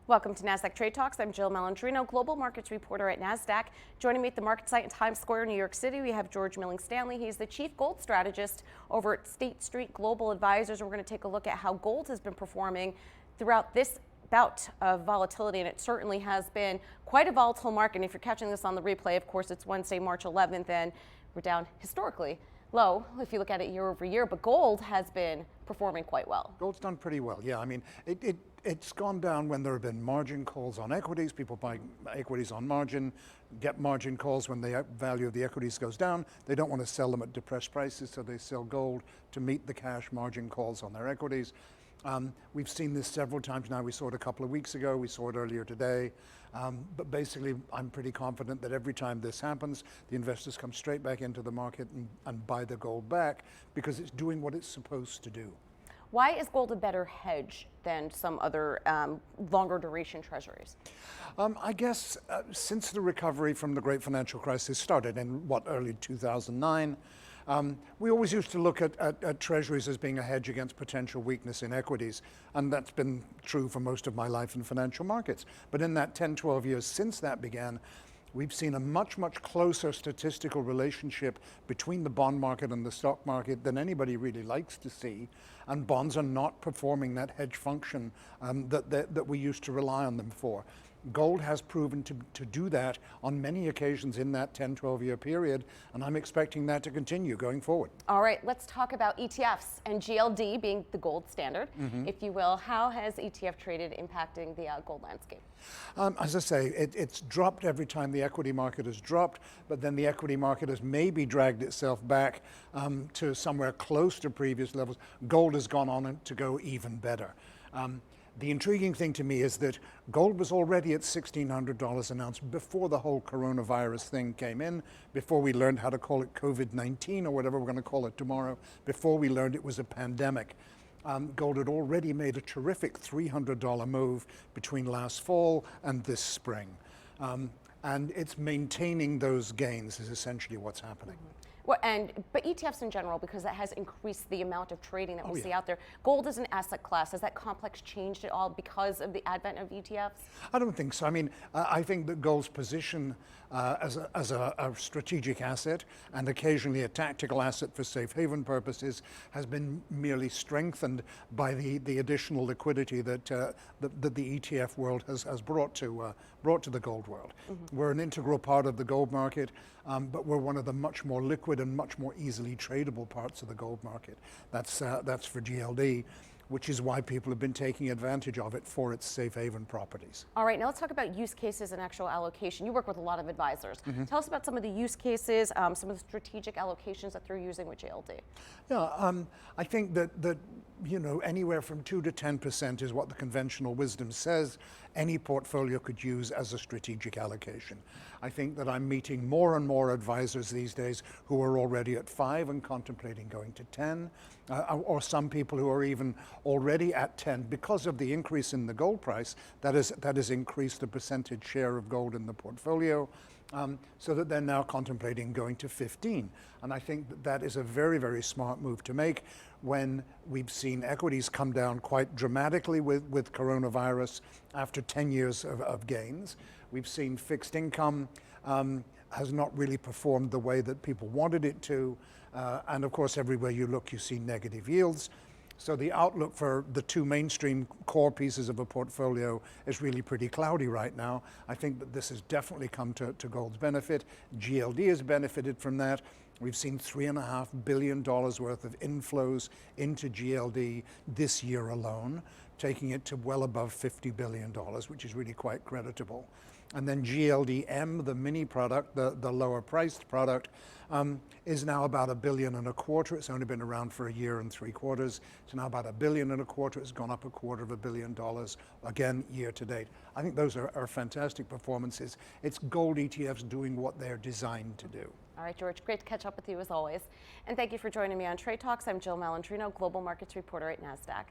Welcome to Nasdaq Trade Talks. I'm Jill Malandrino, global markets reporter at Nasdaq. Joining me at the market site in Times Square, New York City, we have George Milling-Stanley. He's the chief gold strategist over at State Street Global Advisors. We're going to take a look at how gold has been performing throughout this bout of volatility, and it certainly has been quite a volatile market. And if you're catching this on the replay, of course, it's Wednesday, March 11th, and we're down historically low if you look at it year over year, but gold has been performing quite well. Gold's done pretty well, yeah. I mean, it's gone down when there have been margin calls on equities. People buy equities on margin, get margin calls when the value of the equities goes down. They don't want to sell them at depressed prices, so they sell gold to meet the cash margin calls on their equities. We've seen this several times now. We saw it a couple of weeks ago. We saw it earlier today. But basically, I'm pretty confident that every time this happens, the investors come straight back into the market and buy the gold back because it's doing what it's supposed to do. Why is gold a better hedge than some other longer duration treasuries? I guess since the recovery from the great financial crisis started in early 2009, we always used to look at treasuries as being a hedge against potential weakness in equities, and that's been true for most of my life in financial markets. But in that 10, 12 years since that began, we've seen a much, much closer statistical relationship between the bond market and the stock market than anybody really likes to see, and bonds are not performing that hedge function that we used to rely on them for. Gold has proven to do that on many occasions in that 10, 12-year period, and I'm expecting that to continue going forward. All right, let's talk about ETFs and GLD being the gold standard, if you will. How has ETF traded impacting the gold landscape? As I say, it's dropped every time the equity market has dropped, but then the equity market has maybe dragged itself back to somewhere close to previous levels. Gold has gone on to go even better. The intriguing thing to me is that gold was already at $1,600 an ounce before the whole coronavirus thing came in, before we learned how to call it COVID-19 or whatever we're going to call it tomorrow, before we learned it was a pandemic. Gold had already made a terrific $300 move between last fall and this spring. And it's maintaining those gains is essentially what's happening. Well, but ETFs in general, because that has increased the amount of trading that we see out there. Gold is an asset class. Has that complex changed at all because of the advent of ETFs? I don't think so. I mean, I think that gold's position as a strategic asset and occasionally a tactical asset for safe haven purposes has been merely strengthened by the additional liquidity that the ETF world has brought to the gold world. We're an integral part of the gold market, but we're one of the much more liquid and much more easily tradable parts of the gold market. That's for GLD, which is why people have been taking advantage of it for its safe haven properties. All right, now let's talk about use cases and actual allocation. You work with a lot of advisors. Tell us about some of the use cases, some of the strategic allocations that they're using with GLD. Yeah, I think that anywhere from 2 to 10% is what the conventional wisdom says any portfolio could use as a strategic allocation. I think that I'm meeting more and more advisors these days who are already at 5 and contemplating going to 10, or some people who are even already at 10 because of the increase in the gold price that has increased the percentage share of gold in the portfolio. So that they're now contemplating going to 15. And I think that is a very, very smart move to make when we've seen equities come down quite dramatically with coronavirus after 10 years of gains. We've seen fixed income has not really performed the way that people wanted it to. And of course, everywhere you look, you see negative yields. So the outlook for the two mainstream core pieces of a portfolio is really pretty cloudy right now. I think that this has definitely come to gold's benefit. GLD has benefited from that. We've seen $3.5 billion worth of inflows into GLD this year alone, taking it to well above $50 billion, which is really quite creditable. And then GLDM, the mini product, the lower priced product, is now about $1.25 billion. It's only been around for 1.75 years. It's now about $1.25 billion. It's gone up $250 million again year to date. I think those are fantastic performances. It's gold ETFs doing what they're designed to do. All right, George, great to catch up with you as always. And thank you for joining me on Trade Talks. I'm Jill Malandrino, global markets reporter at Nasdaq.